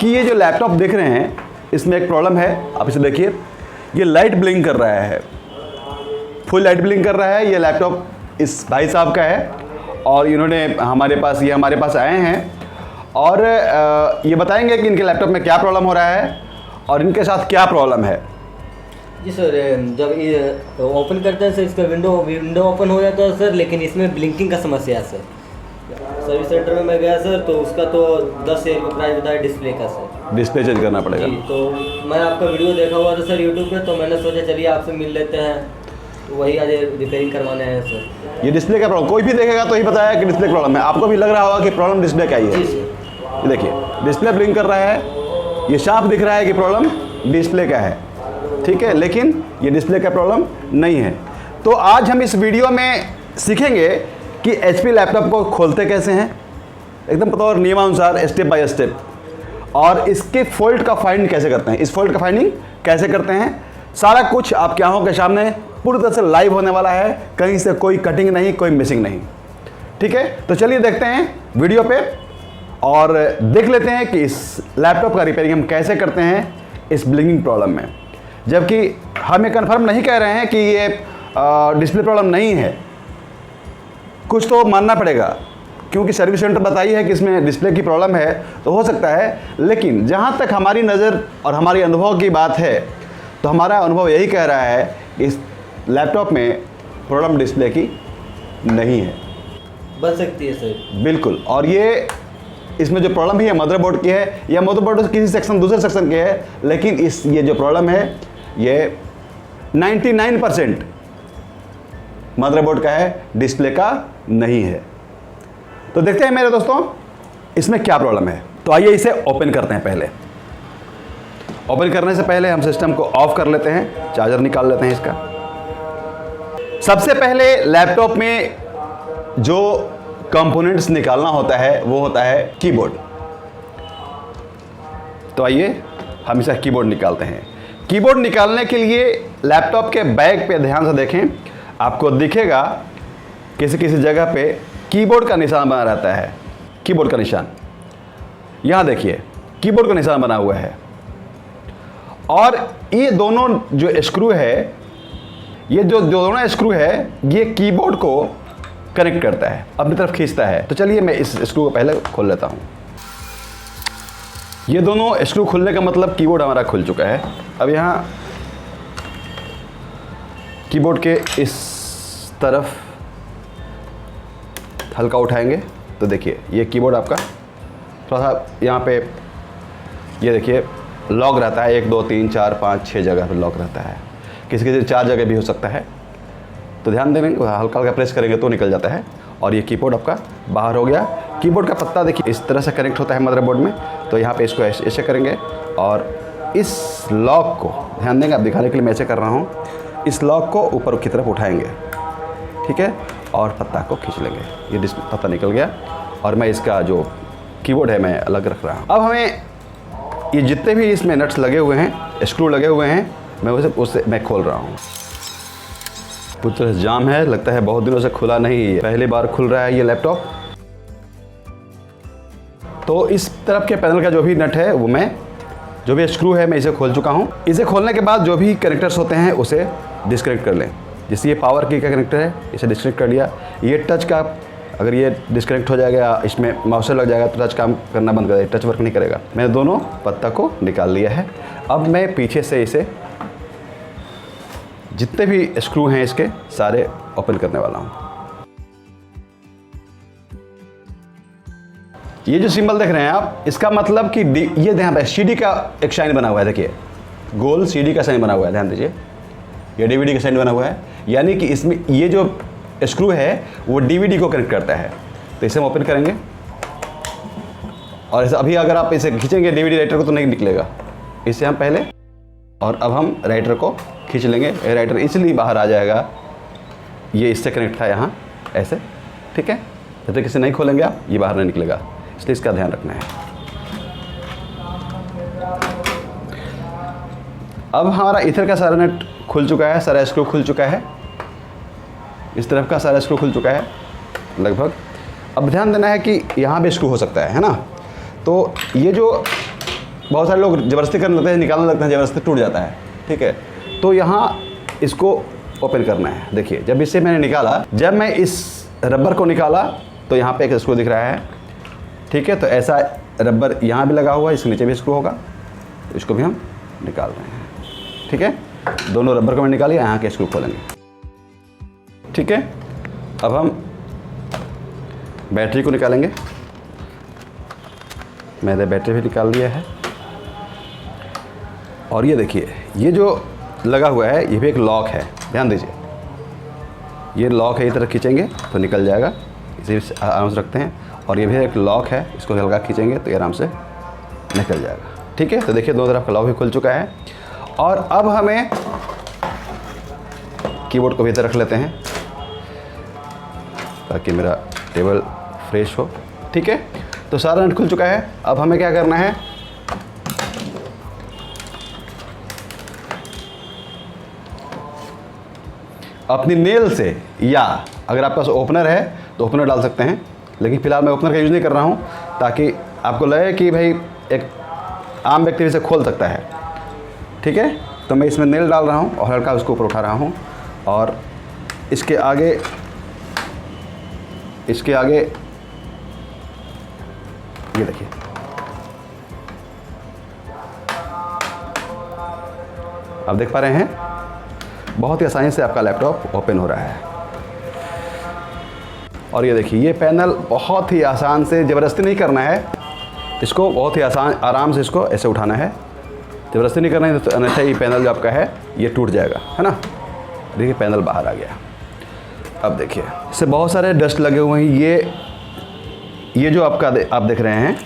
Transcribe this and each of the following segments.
कि ये जो लैपटॉप देख रहे हैं इसमें एक प्रॉब्लम है। आप इसे देखिए, ये लाइट ब्लिंक कर रहा है, फुल लाइट ब्लिंक कर रहा है। ये लैपटॉप इस भाई साहब का है और इन्होंने हमारे पास आए हैं और ये बताएंगे कि इनके लैपटॉप में क्या प्रॉब्लम हो रहा है और इनके साथ क्या प्रॉब्लम है। जी सर, जब ये ओपन करते हैं सर, इसका विंडो ओपन हो जाता है सर, लेकिन इसमें ब्लिंकिंग का समस्या है सर। सर्विस सेंटर में मैं गया सर, तो उसका तो 10,000 रुपये प्राइस बताया डिस्प्ले का सर। डिस्प्ले चेंज करना पड़ेगा जी, तो मैं आपका वीडियो देखा हुआ था सर यूट्यूब पे, तो मैंने सोचा चलिए आपसे मिल लेते हैं, तो वही आज रिपेयरिंग करवाने आए हैं सर। ये डिस्प्ले का प्रॉब्लम कोई भी देखेगा तो ही बताया कि डिस्प्ले प्रॉब्लम है। आपको भी लग रहा होगा कि प्रॉब्लम डिस्प्ले का ही है। जी सर। ये देखिए, डिस्प्ले ब्लिंक कर रहा है, ये साफ दिख रहा है कि प्रॉब्लम डिस्प्ले का है, ठीक है, लेकिन ये डिस्प्ले का प्रॉब्लम नहीं है। तो आज हम इस वीडियो में सीखेंगे कि HP लैपटॉप को खोलते कैसे हैं, एकदम पता और नियमानुसार, स्टेप बाय स्टेप, और इसके फॉल्ट का फाइंड कैसे करते हैं, इस फॉल्ट का फाइंडिंग कैसे करते हैं। सारा कुछ आपकी आंखों के सामने पूरी तरह से लाइव होने वाला है, कहीं से कोई कटिंग नहीं, कोई मिसिंग नहीं, ठीक है। तो चलिए देखते हैं वीडियो पे और देख लेते हैं कि इस लैपटॉप का रिपेयरिंग हम कैसे करते हैं इस ब्लिंकिंग प्रॉब्लम में। जबकि हम ये कन्फर्म नहीं कह रहे हैं कि ये डिस्प्ले प्रॉब्लम नहीं है, कुछ तो मानना पड़ेगा, क्योंकि सर्विस सेंटर बताई है कि इसमें डिस्प्ले की प्रॉब्लम है, तो हो सकता है। लेकिन जहाँ तक हमारी नज़र और हमारी अनुभव की बात है, तो हमारा अनुभव यही कह रहा है कि इस लैपटॉप में प्रॉब्लम डिस्प्ले की नहीं है। बन सकती है सर, बिल्कुल। और ये इसमें जो प्रॉब्लम भी है मदरबोर्ड की है, या मदरबोर्ड किसी सेक्शन दूसरे सेक्शन के है, लेकिन ये जो प्रॉब्लम है ये 99% मदरबोर्ड का है, डिस्प्ले का नहीं है। तो देखते हैं मेरे दोस्तों इसमें क्या प्रॉब्लम है। तो आइए इसे ओपन करते हैं। पहले ओपन करने से पहले हम सिस्टम को ऑफ कर लेते हैं, चार्जर निकाल लेते हैं इसका। सबसे पहले लैपटॉप में जो कंपोनेंट्स निकालना होता है वो होता है कीबोर्ड। तो आइए हम इसका कीबोर्ड निकालते हैं। कीबोर्ड निकालने के लिए लैपटॉप के बैक पे ध्यान से देखें, आपको दिखेगा किसी किसी जगह पे कीबोर्ड का निशान बना रहता है। कीबोर्ड का निशान यहाँ देखिए, कीबोर्ड का निशान बना हुआ है। और ये दोनों जो स्क्रू है, ये जो दोनों स्क्रू है, ये कीबोर्ड को कनेक्ट करता है, अपनी तरफ खींचता है। तो चलिए मैं इस स्क्रू को पहले खोल लेता हूँ। ये दोनों स्क्रू खुलने का मतलब कीबोर्ड हमारा खुल चुका है। अब यहाँ कीबोर्ड के इस तरफ हल्का उठाएंगे तो देखिए ये कीबोर्ड आपका थोड़ा सा यहाँ पे, ये देखिए लॉक रहता है, 1 2 3 4 5 6 जगह पे लॉक रहता है, किसी किसी 4 जगह भी हो सकता है। तो ध्यान देंगे, हल्का हल्का प्रेस करेंगे तो निकल जाता है। और ये कीबोर्ड आपका बाहर हो गया। कीबोर्ड का पत्ता देखिए इस तरह से कनेक्ट होता है मदरबोर्ड में। तो यहाँ पे इसको ऐसे करेंगे और इस लॉक को, ध्यान देंगे, आप दिखाने के लिए मैं ऐसे कर रहा हूँ, इस लॉक को ऊपर की तरफ उठाएंगे, ठीक है, और पत्ता को खींच लेंगे। ये पत्ता निकल गया और मैं इसका जो कीबोर्ड है मैं अलग रख रहा हूँ। अब हमें ये जितने भी इसमें नट्स लगे हुए हैं, स्क्रू लगे हुए हैं, मैं उससे मैं खोल रहा हूँ। पूरी तरह जाम है, लगता है बहुत दिनों से खुला नहीं है, पहली बार खुल रहा है ये लैपटॉप। तो इस तरफ के पैनल का जो भी नट है, वो मैं जो भी स्क्रू है मैं इसे खोल चुका हूँ। इसे खोलने के बाद जो भी कनेक्टर्स होते हैं उसे डिस्कनेक्ट कर लें। जैसे ये पावर की का कनेक्टर है, इसे डिस्कनेक्ट कर लिया। ये टच का, अगर ये डिस्कनेक्ट हो जाएगा, इसमें माउस लग जाएगा तो टच काम करना बंद कर देगा, टच वर्क नहीं करेगा। मैंने दोनों पत्ता को निकाल लिया है। अब मैं पीछे से इसे जितने भी स्क्रू हैं इसके सारे ओपन करने वाला हूँ। ये जो सिंबल देख रहे हैं आप, इसका मतलब कि ये ध्यान पे CD का एक साइन बना हुआ है, देखिए गोल CD का साइन बना हुआ है, ध्यान दीजिए, ये DVD का साइन बना हुआ है। यानी कि इसमें ये जो स्क्रू है वो DVD को कनेक्ट करता है। तो इसे हम ओपन करेंगे और अभी अगर आप इसे खींचेंगे DVD राइटर को तो नहीं निकलेगा। इसे हम पहले, और अब हम राइटर को खींच लेंगे। ये राइटर इसलिए बाहर आ जाएगा, ये इससे कनेक्ट था यहाँ ऐसे, ठीक है। जब तक इसे नहीं खोलेंगे आप, ये बाहर नहीं निकलेगा, इसलिए इसका ध्यान रखना है। अब हमारा इधर का सारा नट खुल चुका है, सारा स्क्रू खुल चुका है, इस तरफ का सारा स्क्रू खुल चुका है लगभग। अब ध्यान देना है कि यहाँ भी स्क्रू हो सकता है ना। तो ये जो बहुत सारे लोग ज़बरदस्ती करने लगते हैं, निकालने लगते हैं, ज़बरदस्ती टूट जाता है। ठीक है, तो यहाँ इसको ओपन करना है। देखिए जब इससे मैंने निकाला, जब मैं इस रबर को निकाला तो यहाँ पे एक स्क्रू दिख रहा है। ठीक है, तो ऐसा रबर यहाँ भी लगा हुआ है, इसके नीचे भी स्क्रू होगा, तो इसको भी हम निकाल रहे हैं। ठीक है, दोनों रबर को मैं निकालिए, यहाँ के स्क्रू खोलेंगे। ठीक है, अब हम बैटरी को निकालेंगे। मैंने बैटरी भी निकाल लिया है। और ये देखिए, ये जो लगा हुआ है ये भी एक लॉक है, ध्यान दीजिए। ये लॉक है, इस तरह खींचेंगे तो निकल जाएगा, इसे भी आराम से रखते हैं। और ये भी एक लॉक है, इसको हल्का खींचेंगे तो ये आराम से निकल जाएगा। ठीक है, तो देखिए दोनों तरफ का लॉक भी खुल चुका है। और अब हमें कीबोर्ड को भी इधर रख लेते हैं ताकि मेरा टेबल फ्रेश हो। ठीक है, तो सारा नट खुल चुका है। अब हमें क्या करना है, अपनी नेल से, या अगर आपके पास ओपनर है तो ओपनर डाल सकते हैं, लेकिन फ़िलहाल मैं ओपनर का यूज़ नहीं कर रहा हूँ ताकि आपको लगे कि भाई एक आम व्यक्ति इसे खोल सकता है। ठीक है, तो मैं इसमें नेल डाल रहा हूँ और हल्का उसको ऊपर उठा रहा हूँ और इसके आगे ये देखिए, आप देख पा रहे हैं बहुत ही आसानी से आपका लैपटॉप ओपन हो रहा है। और ये देखिए, ये पैनल बहुत ही आसान से, ज़बरदस्ती नहीं करना है इसको, बहुत ही आसान आराम से इसको ऐसे उठाना है, ज़बरदस्ती नहीं करना है, तो अन्यथा ये पैनल जो आपका है ये टूट जाएगा, है ना। देखिए पैनल बाहर आ गया। अब देखिए इससे बहुत सारे डस्ट लगे हुए हैं। ये जो आप देख रहे हैं,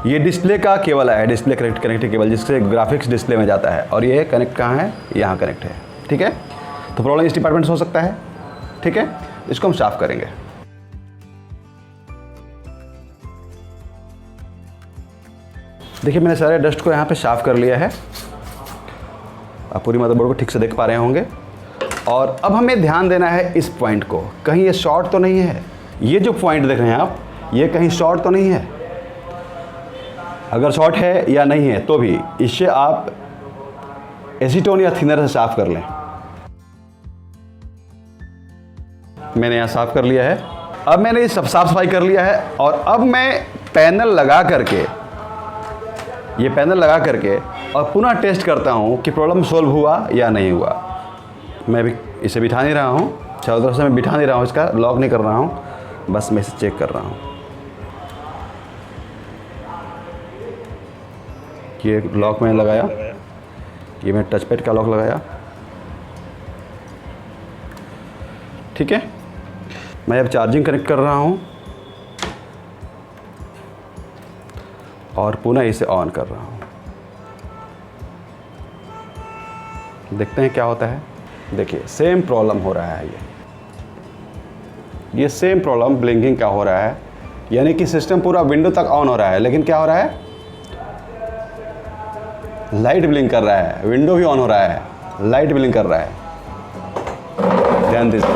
ये डिस्प्ले का केबल है, डिस्प्ले कनेक्टिंग केबल, जिससे ग्राफिक्स डिस्प्ले में जाता है। और ये कनेक्ट कहाँ है, यहाँ कनेक्ट है। ठीक है, तो प्रॉब्लम इस डिपार्टमेंट से हो सकता है। ठीक है, इसको हम साफ़ करेंगे। देखिए मैंने सारे डस्ट को यहाँ पे साफ़ कर लिया है। आप पूरी मदरबोर्ड को ठीक से देख पा रहे होंगे। और अब हमें ध्यान देना है इस पॉइंट को, कहीं ये शॉर्ट तो नहीं है। ये जो पॉइंट देख रहे हैं आप, ये कहीं शॉर्ट तो नहीं है। अगर शॉर्ट है या नहीं है तो भी इससे आप एसीटोन या थिनर से साफ़ कर लें। मैंने यहाँ साफ़ कर लिया है। अब मैंने ये सब साफ़ सफाई कर लिया है और अब मैं पैनल लगा करके और पुनः टेस्ट करता हूँ कि प्रॉब्लम सोल्व हुआ या नहीं हुआ। मैं भी इसे बिठा नहीं रहा हूँ, चारों तरफ से मैं बिठा नहीं रहा हूँ, इसका लॉक नहीं कर रहा हूँ, बस मैं इसे चेक कर रहा हूँ। ये लॉक मैंने लगाया, ये मैं टच पैड का लॉक लगाया। ठीक है, मैं अब चार्जिंग कनेक्ट कर रहा हूँ और पुनः इसे ऑन कर रहा हूँ। देखते हैं क्या होता है। देखिए सेम प्रॉब्लम हो रहा है, ये सेम प्रॉब्लम ब्लिंकिंग का हो रहा है, यानी कि सिस्टम पूरा विंडो तक ऑन हो रहा है, लेकिन क्या हो रहा है, लाइट ब्लिंक कर रहा है। विंडो भी ऑन हो रहा है, लाइट ब्लिंक कर रहा है। ध्यान दीजिए,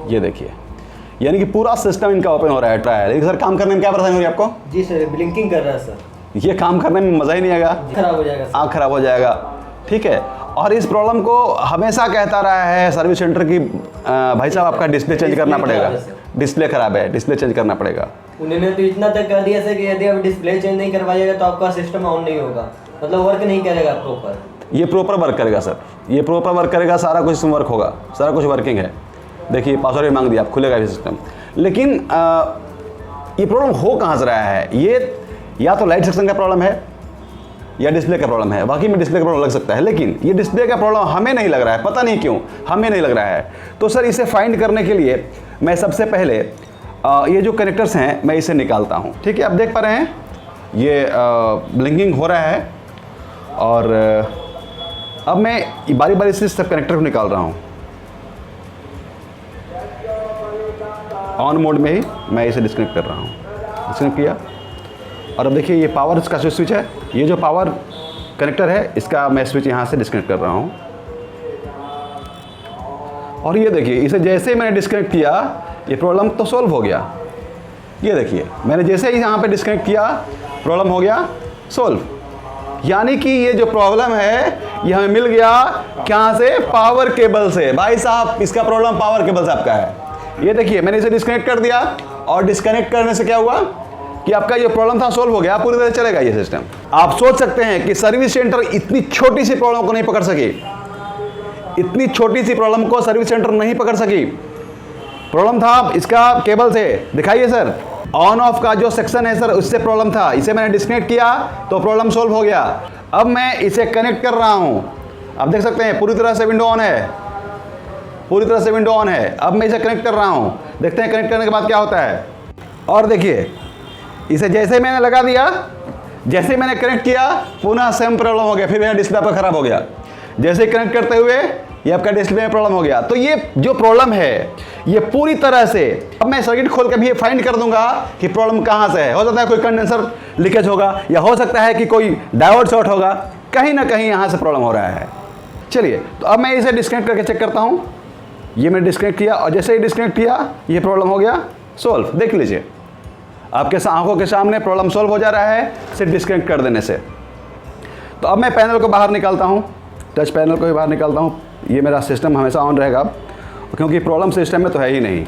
ये देखिए, यानी कि पूरा सिस्टम इनका ओपन हो रहा है। लेकिन सर काम करने में क्या परेशानी हो रही है आपको? जी सर, ब्लिंकिंग कर रहा है सर। ये काम करने में मज़ा ही नहीं आएगा, खराब हो जाएगा, आँख खराब हो जाएगा। ठीक है, और इस प्रॉब्लम को हमेशा कहता रहा है सर्विस सेंटर की, भाई साहब आपका डिस्प्ले चेंज करना पड़ेगा, डिस्प्ले ख़राब है, डिस्प्ले चेंज करना पड़ेगा। उन्होंने तो इतना तक कह दिया सर कि यदि आप डिस्प्ले चेंज नहीं करवाइएगा तो आपका सिस्टम ऑन नहीं होगा, मतलब वर्क नहीं करेगा प्रॉपर। ये प्रॉपर वर्क करेगा सर, ये प्रॉपर वर्क करेगा, सारा कुछ वर्क होगा, सारा कुछ वर्किंग है। देखिए पासवर्ड भी मांग दिया, आप खुलेगा भी सिस्टम। लेकिन ये प्रॉब्लम हो कहाँ से रहा है? ये या तो लाइट सेक्शन का प्रॉब्लम है या डिस्प्ले का प्रॉब्लम है। बाकी में डिस्प्ले का प्रॉब्लम लग सकता है, लेकिन ये डिस्प्ले का प्रॉब्लम हमें नहीं लग रहा है, पता नहीं क्यों हमें नहीं लग रहा है। तो सर इसे फाइंड करने के लिए मैं सबसे पहले ये जो कनेक्टर्स हैं मैं इसे निकालता हूँ। ठीक है, आप देख पा रहे हैं ये ब्लिंकिंग हो रहा है और अब मैं बारी बारी से सब कनेक्टर को निकाल रहा हूँ। ऑन मोड में ही मैं इसे डिस्कनेक्ट कर रहा हूँ। डिस्कनेक्ट किया और अब देखिए ये पावर का जो स्विच है, ये जो पावर कनेक्टर है इसका मैं स्विच यहाँ से डिस्कनेक्ट कर रहा हूँ। और ये देखिए इसे जैसे ही मैंने डिस्कनेक्ट किया ये प्रॉब्लम तो सॉल्व हो गया। ये देखिए मैंने जैसे ही यहाँ पे डिस्कनेक्ट किया प्रॉब्लम हो गया सोल्व। यानी कि ये जो प्रॉब्लम है ये हमें मिल गया कहाँ से, पावर केबल से। भाई साहब इसका प्रॉब्लम पावर केबल से आपका है। ये देखिए मैंने इसे डिस्कनेक्ट कर दिया और डिस्कनेक्ट करने से क्या हुआ कि आपका ये प्रॉब्लम था सोल्व हो गया, पूरी तरह चलेगा ये सिस्टम। आप सोच सकते हैं कि सर्विस सेंटर इतनी छोटी सी प्रॉब्लम को नहीं पकड़ सकी, इतनी छोटी सी प्रॉब्लम को सर्विस सेंटर नहीं पकड़ सकी। प्रॉब्लम था इसका केबल से, दिखाइए सर, ऑन ऑफ का जो सेक्शन है सर उससे प्रॉब्लम था, इसे मैंने डिस्कनेक्ट किया तो प्रॉब्लम सोल्व हो गया। अब मैं इसे कनेक्ट कर रहा हूं, आप देख सकते हैं पूरी तरह से विंडो ऑन है, पूरी तरह से विंडो ऑन है। अब मैं इसे कनेक्ट कर रहा हूं, देखते हैं कनेक्ट करने के बाद क्या होता है। और देखिए इसे जैसे मैंने लगा दिया, जैसे मैंने कनेक्ट किया पुनः सेम प्रॉब्लम हो गया, फिर मेरा डिस्प्ले आपका खराब हो गया। जैसे कनेक्ट करते हुए ये आपका डिस्प्ले में प्रॉब्लम हो गया। तो ये जो प्रॉब्लम है ये पूरी तरह से, अब मैं सर्किट खोल के भी ये फाइंड कर दूंगा कि प्रॉब्लम कहाँ से है। हो सकता है कोई कंडेंसर लीकेज होगा, या हो सकता है कि कोई डायोड शॉर्ट होगा, कहीं ना कहीं यहाँ से प्रॉब्लम हो रहा है। चलिए तो अब मैं इसे डिस्कनेक्ट करके चेक करता हूँ। ये मैंने डिस्कनेक्ट किया और जैसे ही डिस्कनेक्ट किया ये प्रॉब्लम हो गया सोल्व। देख लीजिए आपके आंखों के सामने प्रॉब्लम सोल्व हो जा रहा है सिर्फ डिस्कनेक्ट कर देने से। तो अब मैं पैनल को बाहर निकालता हूँ, टच पैनल को भी बाहर निकालता हूँ। ये मेरा सिस्टम हमेशा ऑन रहेगा क्योंकि प्रॉब्लम सिस्टम में तो है ही नहीं,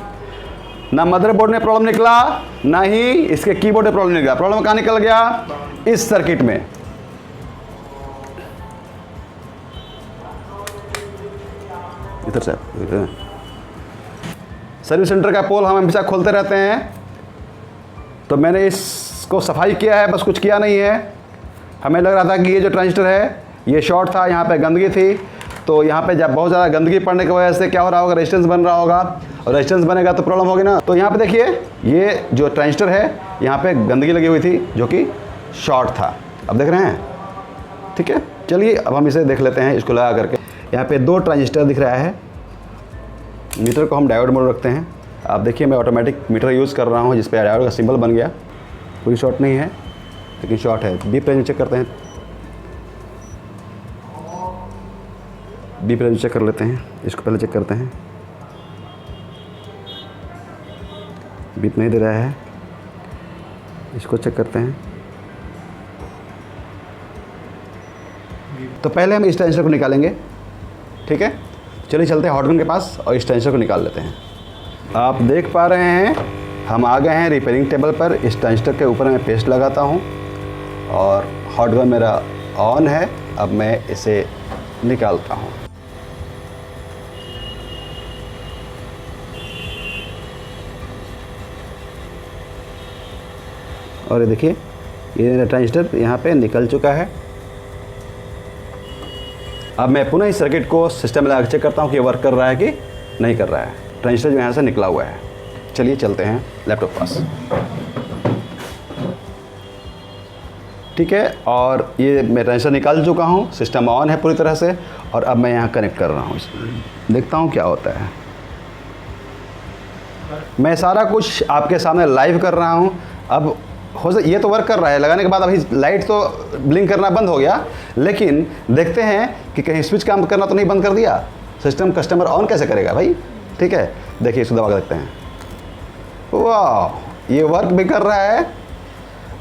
ना मदरबोर्ड में प्रॉब्लम निकला ना ही इसके कीबोर्ड में प्रॉब्लम निकला। प्रॉब्लम कहाँ निकल गया, इस सर्किट में। इधर से सर्विस सेंटर का पोल हम हमेशा खोलते रहते हैं, तो मैंने इसको सफाई किया है, बस कुछ किया नहीं है। हमें लग रहा था कि ये जो ट्रांजिस्टर है ये शॉर्ट था, यहाँ पे गंदगी थी, तो यहाँ पे जब बहुत ज़्यादा गंदगी पड़ने की वजह से क्या हो रहा होगा, रेजिस्टेंस बन रहा होगा, और रेजिस्टेंस बनेगा तो प्रॉब्लम होगी ना। तो यहाँ पे देखिए ये जो ट्रांजिस्टर है यहाँ पे गंदगी लगी हुई थी जो कि शॉर्ट था, अब देख रहे हैं, ठीक है। चलिए अब हम इसे देख लेते हैं, इसको लगा करके। यहाँ पे 2 ट्रांजिस्टर दिख रहा है। मीटर को हम डायोड मोड रखते हैं। आप देखिए मैं ऑटोमेटिक मीटर यूज़ कर रहा हूँ जिस पर डायोड का सिंबल बन गया। कोई शॉर्ट नहीं है लेकिन शॉर्ट है। बी प्रेशर चेक करते हैं, बी प्रेशर चेक कर लेते हैं। इसको पहले चेक करते हैं, बीप नहीं दे रहा है, इसको चेक करते हैं। तो पहले हम इस ट्रांजिस्टर को निकालेंगे, ठीक है। चलिए चलते हैं हॉटगन के पास और इस ट्रांजिस्टर को निकाल लेते हैं। आप देख पा रहे हैं हम आ गए हैं रिपेयरिंग टेबल पर। इस ट्रांजिस्टर के ऊपर मैं पेस्ट लगाता हूं और हॉटगन मेरा ऑन है। अब मैं इसे निकालता हूं। और ये देखिए ये मेरा ट्रांजिस्टर यहाँ पे निकल चुका है। अब मैं पुनः इस सर्किट को सिस्टम में लगा चेक करता हूँ कि ये वर्क कर रहा है कि नहीं कर रहा है। ट्रांजिस्टर जो यहाँ से निकला हुआ है। चलिए चलते हैं लैपटॉप पास, ठीक है। और ये मैं ट्रांजिस्टर निकाल चुका हूँ, सिस्टम ऑन है पूरी तरह से, और अब मैं यहाँ कनेक्ट कर रहा हूँ। देखता हूँ क्या होता है। मैं सारा कुछ आपके सामने लाइव कर रहा हूँ। अब ये तो वर्क कर रहा है, लगाने के बाद अभी लाइट तो ब्लिंक करना बंद हो गया, लेकिन देखते हैं कि कहीं स्विच काम करना तो नहीं बंद कर दिया। सिस्टम कस्टमर ऑन कैसे करेगा भाई, ठीक है। देखिए इसको दबा कर देखते हैं, वाह ये वर्क भी कर रहा है।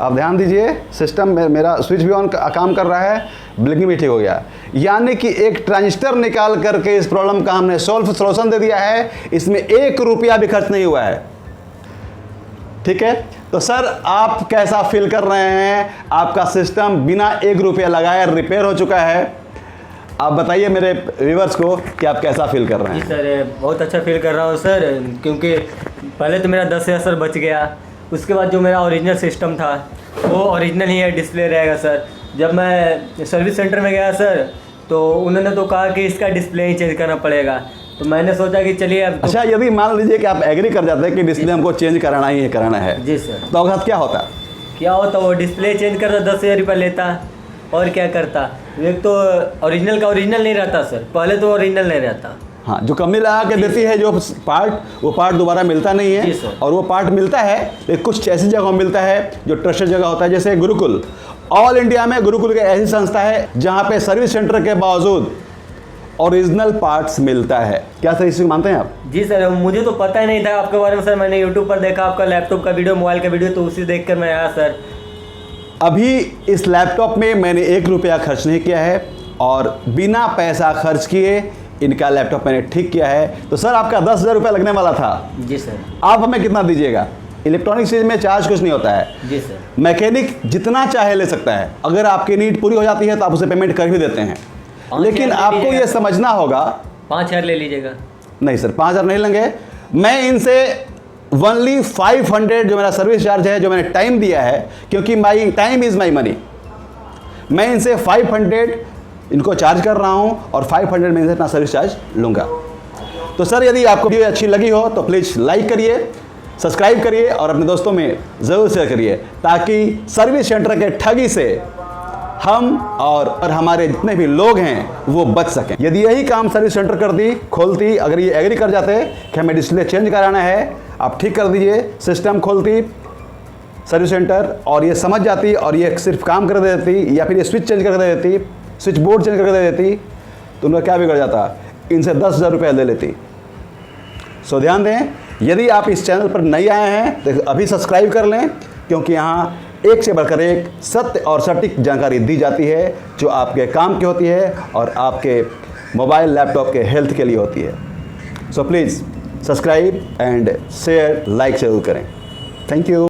आप ध्यान दीजिए सिस्टम में मेरा स्विच भी ऑन काम कर रहा है, ब्लिंकिंग भी ठीक हो गया। यानी कि एक ट्रांजिस्टर निकाल करके इस प्रॉब्लम का हमने सोल्यूशन दे दिया है। इसमें 1 रुपया भी खर्च नहीं हुआ है, ठीक है। तो सर आप कैसा फील कर रहे हैं? आपका सिस्टम बिना 1 रुपया लगाए रिपेयर हो चुका है। आप बताइए मेरे व्यूअर्स को कि आप कैसा फील कर रहे हैं। जी सर बहुत अच्छा फील कर रहा हूँ सर, क्योंकि पहले तो मेरा 10,000 सर बच गया। उसके बाद जो मेरा ओरिजिनल सिस्टम था वो ओरिजिनल ही है, डिस्प्ले रहेगा सर। जब मैं सर्विस सेंटर में गया सर तो उन्होंने तो कहा कि इसका डिस्प्ले ही चेंज करना पड़ेगा। तो मैंने सोचा कि चलिए अब अच्छा यदि मान लीजिए कि आप एग्री कर जाते हैं कि डिस्प्ले हमको चेंज कराना ही है, कराना है, जी सर, तो आपके साथ क्या होता? क्या होता, वो डिस्प्ले चेंज करता 10,000 रुपये लेता और क्या करता। एक तो ओरिजिनल का ओरिजिनल नहीं रहता सर, पहले तो ओरिजिनल नहीं रहता। हाँ, जो कंपनी लगा के देती है जो पार्ट, वो पार्ट दोबारा मिलता नहीं है। और वो पार्ट मिलता है लेकिन कुछ ऐसी जगह मिलता है जो ट्रस्टेड जगह होता है, जैसे गुरुकुल। ऑल इंडिया में गुरुकुल की ऐसी संस्था है जहाँ पे सर्विस सेंटर के बावजूद ओरिजिनल पार्ट्स मिलता है। क्या सर इसे मानते हैं आप? जी सर, मुझे तो पता ही नहीं था आपके बारे में सर। मैंने यूट्यूब पर देखा आपका लैपटॉप का वीडियो, मोबाइल का वीडियो, तो उसी देख कर मैं आया सर। अभी इस लैपटॉप में मैंने 1 रुपया खर्च नहीं किया है और बिना पैसा खर्च किए इनका लैपटॉप मैंने ठीक किया है। तो सर आपका 10,000 रुपया लगने वाला था, जी सर। आप हमें कितना दीजिएगा? इलेक्ट्रॉनिक चीज़ में चार्ज कुछ नहीं होता है, जी सर। मैकेनिक जितना चाहे ले सकता है। अगर आपकी नीड पूरी हो जाती है तो आप उसे पेमेंट कर भी देते हैं, 5,000 लेकिन ले आपको लीजिएगा। ये समझना होगा। 5,000 ले लीजिएगा। नहीं सर, 5,000 नहीं लेंगे। मैं इनसे ओनली 500 जो मेरा सर्विस चार्ज है, जो मैंने टाइम दिया है, क्योंकि my time is my money, मैं इनसे 500 इनको चार्ज कर रहा हूं और 500 में इनसे अपना सर्विस चार्ज लूँगा। तो सर यदि आपको वीडियो अच्छी लगी हो तो प्लीज़ लाइक करिए, सब्सक्राइब करिए और अपने दोस्तों में ज़रूर शेयर करिए, ताकि सर्विस सेंटर के ठगी से हम और हमारे जितने भी लोग हैं वो बच सकें। यदि यही काम सर्विस सेंटर कर दी, खोलती, अगर ये एग्री कर जाते कि हमें डिस्प्ले चेंज कराना है, आप ठीक कर दीजिए, सिस्टम खोलती सर्विस सेंटर और ये समझ जाती और ये सिर्फ काम कर देती, या फिर ये स्विच चेंज कर देती, स्विच बोर्ड चेंज करके दे देती, तो उनका क्या बिगड़ जाता? इनसे 10,000 रुपये ले लेती। सो ध्यान दें, यदि आप इस चैनल पर नए आए हैं तो अभी सब्सक्राइब कर लें, क्योंकि यहाँ एक से बढ़कर एक सत्य और सटीक जानकारी दी जाती है जो आपके काम की होती है और आपके मोबाइल लैपटॉप के हेल्थ के लिए होती है। So please subscribe and share, like जरूर करें। Thank you.